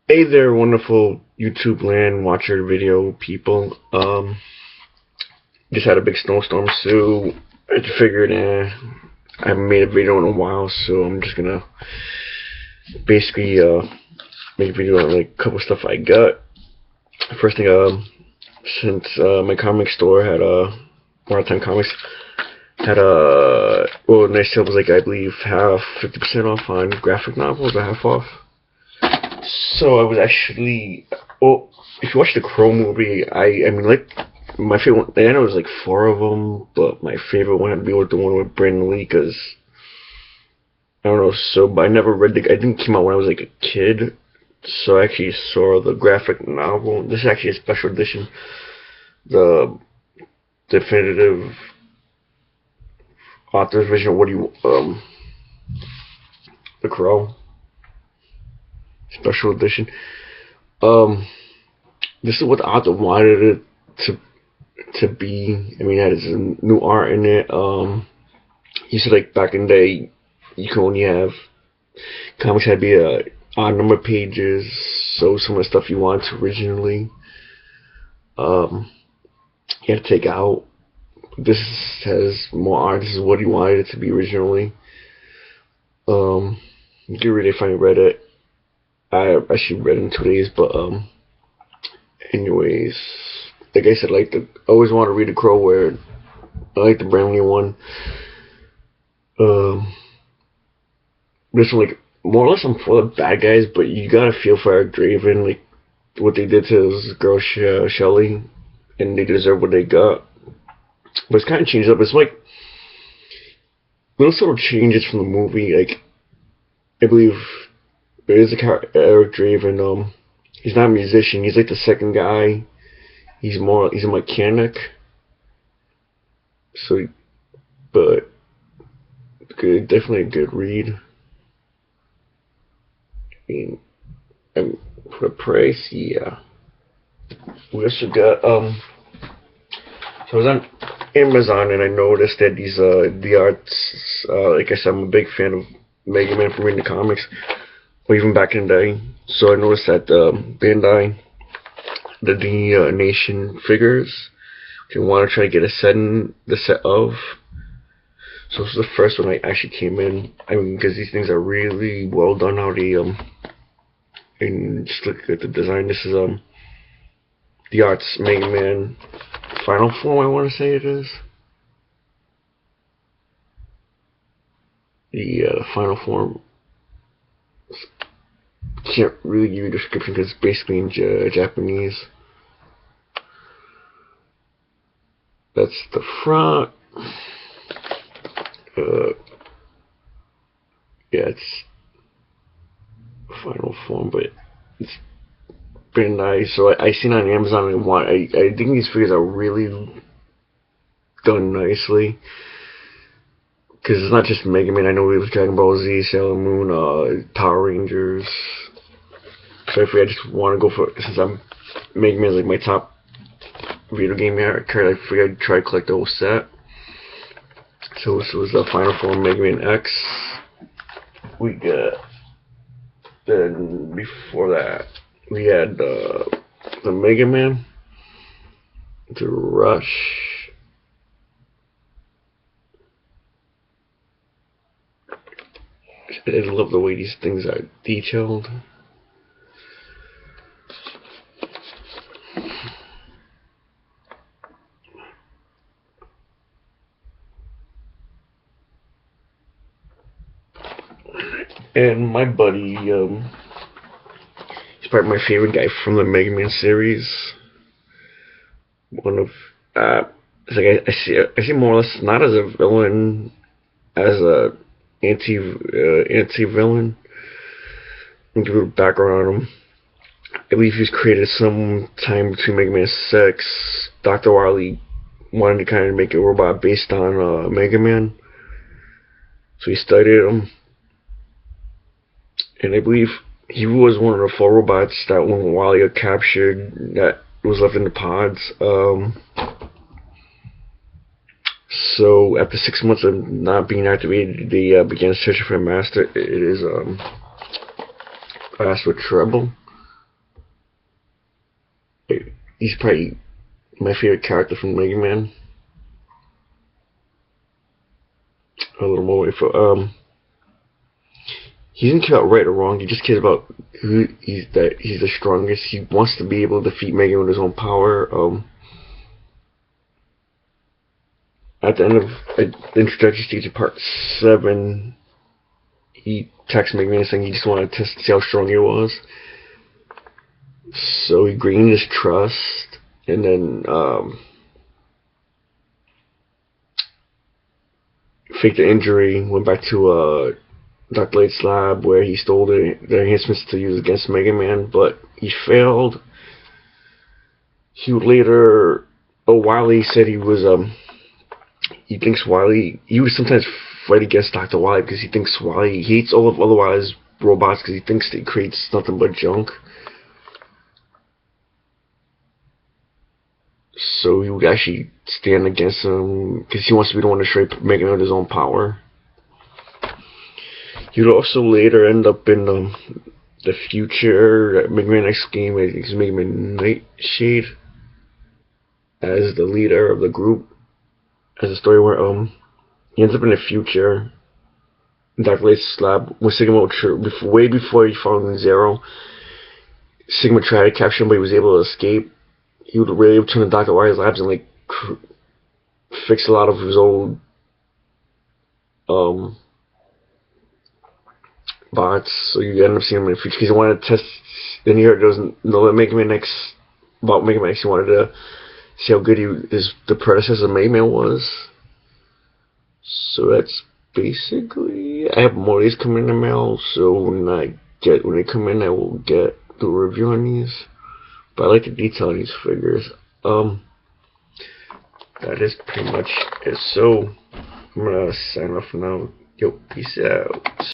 Hey there, wonderful YouTube land watcher video people. Just had a big snowstorm, so I figured, I haven't made a video in a while, so I'm just gonna basically make a video on like a couple stuff I got. First thing, since my comic store had Maritime Comics had a nice sale was like I believe half 50% off on graphic novels or half off. So I was actually, well, if you watch the Crow movie, I mean, like, my favorite one, I know there's like four of them, but my favorite one had to be with the one with Brandon Lee, because, I don't know, so, but I never read I didn't came out when I was like a kid, so I actually saw the graphic novel. This is actually a special edition, the definitive author's version of the Crow, special edition. Um, this is what the author wanted it to be. I mean, it has some new art in it. He said like back in the day, you could only have comics had to be odd number pages. So some of the stuff you wanted originally, you had to take out. This has more art. This is what he wanted it to be originally. You can read it if I read it. I actually read it in 2 days, but anyways, like I said, I always want to read the Crow where I like the Bramley one. This one, like, more or less I'm for the bad guys, but you gotta feel for Eric Draven, like, what they did to this girl, Shelly, and they deserve what they got. But it's kind of changed up. It's like little sort of changes from the movie. Like, I believe there is a character, Eric Draven. He's not a musician. He's like the second guy. He's a mechanic. So, but good, definitely a good read. I mean, for the price, yeah. We also got so I was on Amazon and I noticed that these the arts, like I said, I'm a big fan of Mega Man from reading the comics, or even back in the day. So I noticed that Bandai, the Nation figures, they want to try to get the set of. So this is the first one I actually came in. I mean, because these things are really well done. How they and just look at the design. This is the arts Mega Man Final Form. I want to say it is the Final Form. Can't really give you a description because it's basically in Japanese. That's the front. Yeah, it's Final Form, but it's pretty nice. So I seen on Amazon and I think these figures are really done nicely. Because it's not just Mega Man. I know it was Dragon Ball Z, Sailor Moon, Power Rangers. So I just want to go for, since Mega Man is like my top video game character, I figured I'd try to collect the whole set. So this was the Final Form Mega Man X. We got, then before that, we had the Mega Man, the Rush. I love the way these things are detailed. And my buddy, he's probably my favorite guy from the Mega Man series. One of, it's like I see more or less not as a villain, as a anti-villain. I'll give you a background on him. I believe he was created sometime between Mega Man 6. Dr. Wily wanted to kind of make a robot based on Mega Man. So he studied him. And I believe he was one of the 4 robots that when Wily captured that was left in the pods. So after 6 months of not being activated, they began searching for a master. It is Master Treble. he's probably my favorite character from Mega Man. A little more for he doesn't care about right or wrong. He just cares about who he's the strongest. He wants to be able to defeat Mega Man with his own power. At the end of the introduction stage of Part 7, he texts Mega Man saying he just wanted to test to see how strong he was. So he gained his trust, and then faked the injury, went back to Dr. Light's lab where he stole the enhancements to use against Mega Man, but he failed. He would later, Wily said he thinks Wily, he would sometimes fight against Dr. Wily because he thinks Wily, he hates all of other Wily's robots because he thinks he creates nothing but junk. So he would actually stand against him because he wants to be the one to destroy Mega Man with his own power. He would also later end up in the future Mega Man X game as Mega Man Nightshade as the leader of the group. As a story where he ends up in the future. Dr. Light's lab with Sigma way before he found Zero. Sigma tried to capture him, but he was able to escape. He would really turn to Dr. Wire's labs and fix a lot of his old bots. So you end up seeing him in the future because he wanted to test. Then he heard there was no Mega Man X about Mega Man X. He wanted to see how good the predecessor of Mega Man was. So that's basically. I have more of these coming in the mail. So when they come in, I will get the review on these. But I like the detail on these figures. That is pretty much it. So I'm gonna sign off now. Yo, peace out.